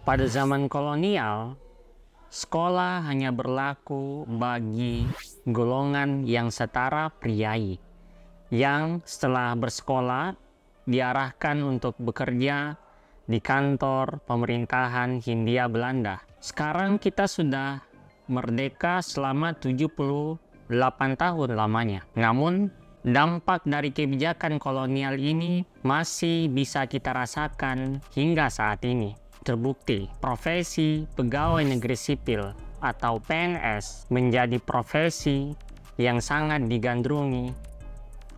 Pada zaman kolonial, sekolah hanya berlaku bagi golongan yang setara priai, yang setelah bersekolah diarahkan untuk bekerja di kantor pemerintahan Hindia Belanda. Sekarang kita sudah merdeka selama 78 tahun lamanya. Namun, dampak dari kebijakan kolonial ini masih bisa kita rasakan hingga saat ini. Terbukti, profesi pegawai negeri sipil atau PNS menjadi profesi yang sangat digandrungi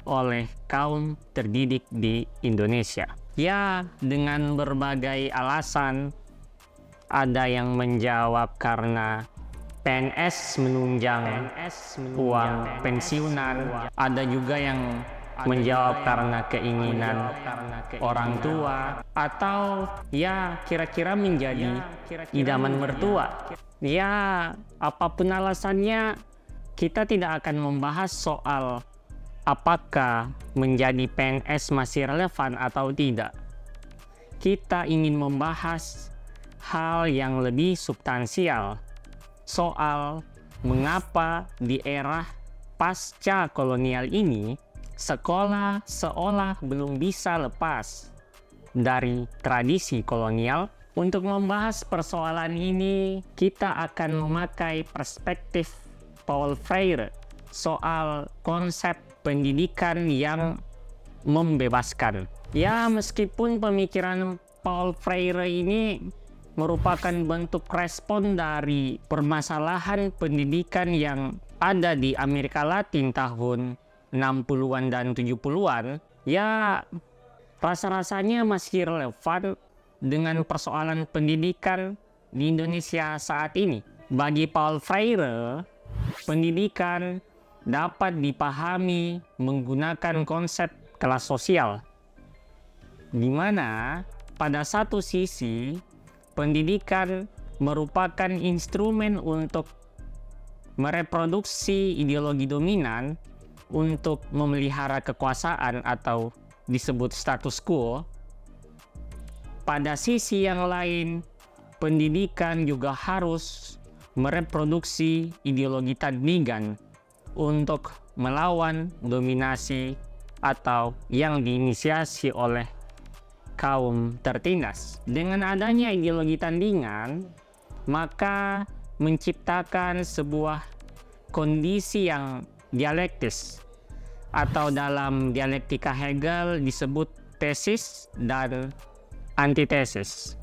oleh kaum terdidik di Indonesia. Ya, dengan berbagai alasan, ada yang menjawab karena PNS menunjang uang pensiunan, ada juga yang menjawab karena keinginan orang tua, atau ya kira-kira menjadi idaman mertua. Ya, apapun alasannya, kita tidak akan membahas soal apakah menjadi PNS masih relevan atau tidak. Kita ingin membahas hal yang lebih substansial soal mengapa di era pasca kolonial ini sekolah seolah belum bisa lepas dari tradisi kolonial. Untuk membahas persoalan ini, kita akan memakai perspektif Paul Freire soal konsep pendidikan yang membebaskan. Ya, meskipun pemikiran Paul Freire ini merupakan bentuk respon dari permasalahan pendidikan yang ada di Amerika Latin tahun 60-an dan 70-an, ya rasa-rasanya masih relevan dengan persoalan pendidikan di Indonesia saat ini. Bagi Paul Freire, pendidikan dapat dipahami menggunakan konsep kelas sosial, di mana pada satu sisi pendidikan merupakan instrumen untuk mereproduksi ideologi dominan untuk memelihara kekuasaan atau disebut status quo. Pada sisi yang lain, pendidikan juga harus mereproduksi ideologi tandingan untuk melawan dominasi atau yang diinisiasi oleh kaum tertindas. Dengan adanya ideologi tandingan, maka menciptakan sebuah kondisi yang dialektis, atau dalam dialektika Hegel disebut tesis dan antitesis.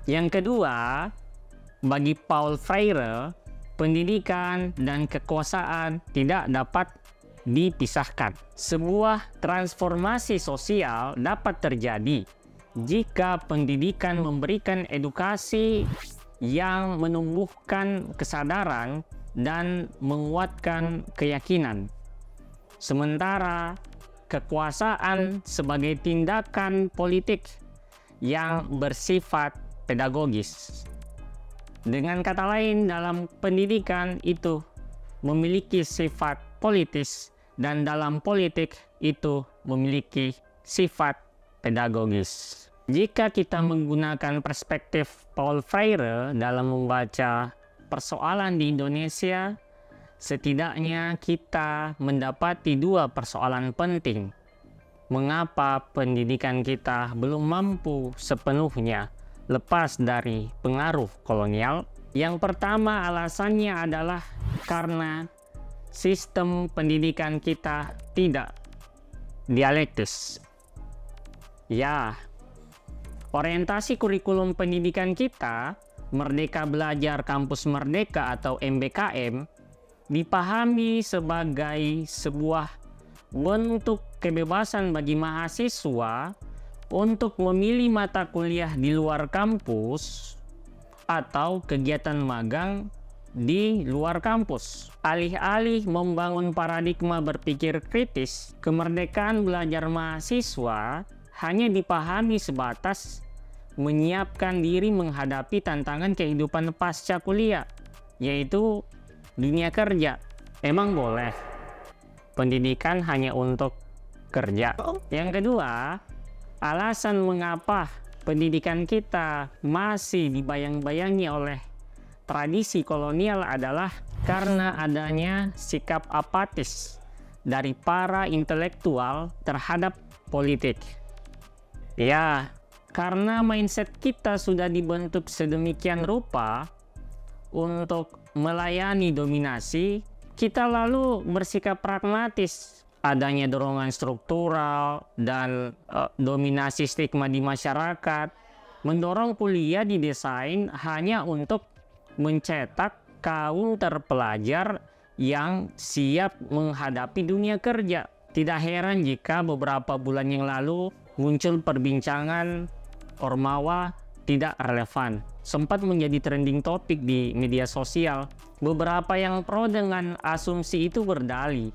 Yang kedua, bagi Paul Freire, pendidikan dan kekuasaan tidak dapat dipisahkan. Sebuah transformasi sosial dapat terjadi jika pendidikan memberikan edukasi yang menumbuhkan kesadaran dan menguatkan keyakinan. Sementara kekuasaan sebagai tindakan politik yang bersifat pedagogis. Dengan kata lain, dalam pendidikan itu memiliki sifat politis dan dalam politik itu memiliki sifat pedagogis. Jika kita menggunakan perspektif Paul Freire dalam membaca persoalan di Indonesia, setidaknya kita mendapati dua persoalan penting. Mengapa pendidikan kita belum mampu sepenuhnya lepas dari pengaruh kolonial? Yang pertama alasannya adalah karena sistem pendidikan kita tidak dialektis. Ya, orientasi kurikulum pendidikan kita, Merdeka Belajar Kampus Merdeka atau MBKM, dipahami sebagai sebuah bentuk kebebasan bagi mahasiswa untuk memilih mata kuliah di luar kampus atau kegiatan magang di luar kampus. Alih-alih membangun paradigma berpikir kritis, kemerdekaan belajar mahasiswa hanya dipahami sebatas menyiapkan diri menghadapi tantangan kehidupan pasca kuliah, yaitu dunia kerja. Emang boleh pendidikan hanya untuk kerja? Yang kedua, alasan mengapa pendidikan kita masih dibayang-bayangi oleh tradisi kolonial adalah karena adanya sikap apatis dari para intelektual terhadap politik. Ya, karena mindset kita sudah dibentuk sedemikian rupa untuk melayani dominasi, kita lalu bersikap pragmatis. Adanya dorongan struktural dan dominasi stigma di masyarakat mendorong kuliah didesain hanya untuk mencetak kaum terpelajar yang siap menghadapi dunia kerja. Tidak heran jika beberapa bulan yang lalu muncul perbincangan Ormawa tidak relevan. Sempat menjadi trending topik di media sosial. Beberapa yang pro dengan asumsi itu berdalih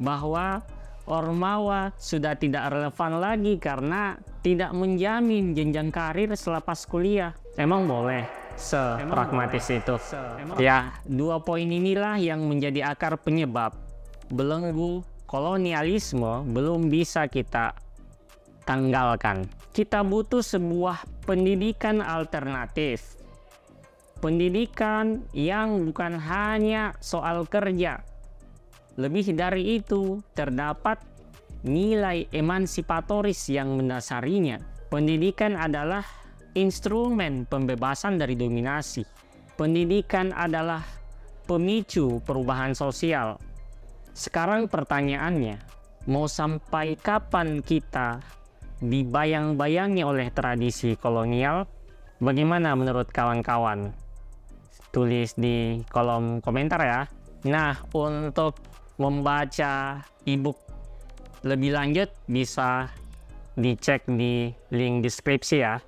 bahwa Ormawa sudah tidak relevan lagi karena tidak menjamin jenjang karir selepas kuliah. Emang boleh sepragmatis itu? Ya, dua poin inilah yang menjadi akar penyebab belenggu kolonialisme belum bisa kita tanggalkan. Kita butuh sebuah pendidikan alternatif. Pendidikan yang bukan hanya soal kerja. Lebih dari itu, terdapat nilai emansipatoris yang mendasarinya. Pendidikan adalah instrumen pembebasan dari dominasi. Pendidikan adalah pemicu perubahan sosial. Sekarang pertanyaannya, mau sampai kapan kita dibayang-bayangi oleh tradisi kolonial? Bagaimana menurut kawan-kawan? Tulis di kolom komentar ya. Nah, untuk membaca ebook lebih lanjut bisa dicek di link deskripsi ya.